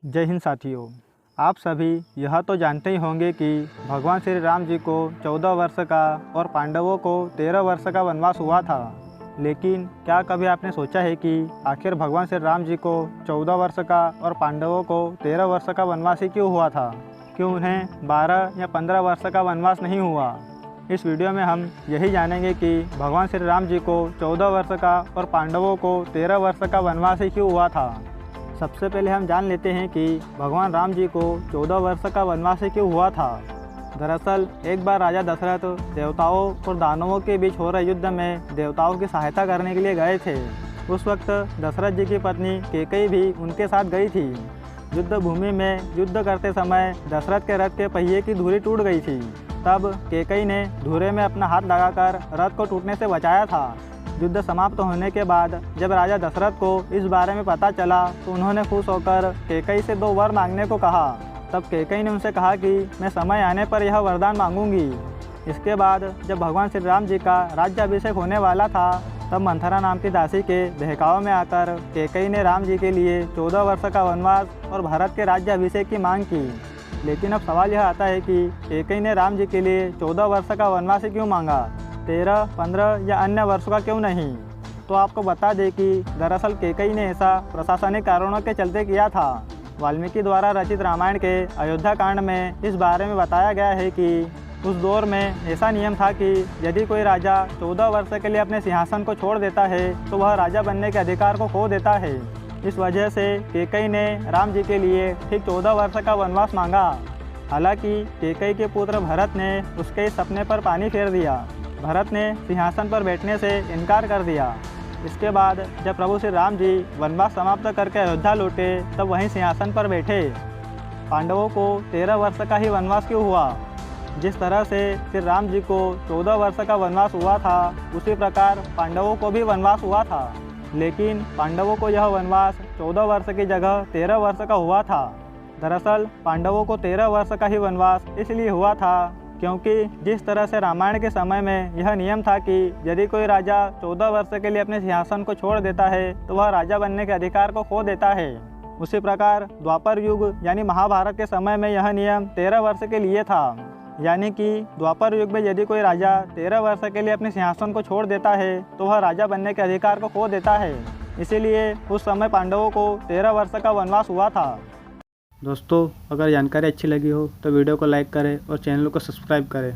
जय हिंद साथियों। आप सभी यह तो जानते ही होंगे कि भगवान श्री राम जी को 14 वर्ष का और पांडवों को 13 वर्ष का वनवास हुआ था। लेकिन क्या कभी आपने सोचा है कि आखिर भगवान श्री राम जी को 14 वर्ष का और पांडवों को 13 वर्ष का वनवास ही क्यों हुआ था? क्यों उन्हें 12 या 15 वर्ष का वनवास नहीं हुआ? इस वीडियो में हम यही जानेंगे कि भगवान श्री राम जी को 14 वर्ष का और पांडवों को 13 वर्ष का वनवास ही क्यों हुआ था। सबसे पहले हम जान लेते हैं कि भगवान राम जी को 14 वर्ष का वनवास क्यों हुआ था। दरअसल एक बार राजा दशरथ देवताओं और दानवों के बीच हो रहे युद्ध में देवताओं की सहायता करने के लिए गए थे। उस वक्त दशरथ जी की पत्नी कैकेयी भी उनके साथ गई थी। युद्ध भूमि में युद्ध करते समय दशरथ के रथ के पहिए की धुरी टूट गई थी। तब कैकेयी ने धुरे में अपना हाथ लगाकर रथ को टूटने से बचाया था। युद्ध समाप्त होने के बाद जब राजा दशरथ को इस बारे में पता चला तो उन्होंने खुश होकर कैकेयी से 2 वर मांगने को कहा। तब कैकेयी ने उनसे कहा कि मैं समय आने पर यह वरदान मांगूंगी। इसके बाद जब भगवान श्री राम जी का राज्याभिषेक होने वाला था तब मंथरा नाम की दासी के बहकावे में आकर कैकेयी ने राम जी के लिए 14 वर्ष का वनवास और भारत के राज्याभिषेक की मांग की। लेकिन अब सवाल यह आता है कि कैकेयी ने राम जी के लिए 14 वर्ष का वनवास क्यों मांगा, 13, 15 या अन्य वर्षों का क्यों नहीं? तो आपको बता दें कि दरअसल कैकेयी ने ऐसा प्रशासनिक कारणों के चलते किया था। वाल्मीकि द्वारा रचित रामायण के अयोध्या कांड में इस बारे में बताया गया है कि उस दौर में ऐसा नियम था कि यदि कोई राजा 14 वर्ष के लिए अपने सिंहासन को छोड़ देता है तो वह राजा बनने के अधिकार को खो देता है। इस वजह से कैकेयी ने राम जी के लिए ठीक 14 वर्ष का वनवास मांगा। हालांकि कैकेयी के पुत्र भरत ने उसके इस सपने पर पानी फेर दिया। भरत ने सिंहासन पर बैठने से इनकार कर दिया। इसके बाद जब प्रभु श्री राम जी वनवास समाप्त करके अयोध्या लौटे तब वहीं सिंहासन पर बैठे। पांडवों को 13 वर्ष का ही वनवास क्यों हुआ? जिस तरह से श्री राम जी को 14 वर्ष का वनवास हुआ था उसी प्रकार पांडवों को भी वनवास हुआ था। लेकिन पांडवों को यह वनवास 14 वर्ष की जगह 13 वर्ष का हुआ था। दरअसल पांडवों को 13 वर्ष का ही वनवास इसलिए हुआ था क्योंकि जिस तरह से रामायण के समय में यह नियम था कि यदि कोई राजा 14 वर्ष के लिए अपने सिंहासन को छोड़ देता है तो वह राजा बनने के अधिकार को खो देता है। उसी प्रकार द्वापर युग यानी महाभारत के समय में यह नियम 13 वर्ष के लिए था। यानी कि द्वापर युग में यदि कोई राजा 13 वर्ष के लिए अपने सिंहासन को छोड़ देता है तो वह राजा बनने के अधिकार को खो देता है। इसीलिए उस समय पांडवों को 13 वर्ष का वनवास हुआ था। दोस्तों, अगर जानकारी अच्छी लगी हो तो वीडियो को लाइक करें और चैनल को सब्सक्राइब करें।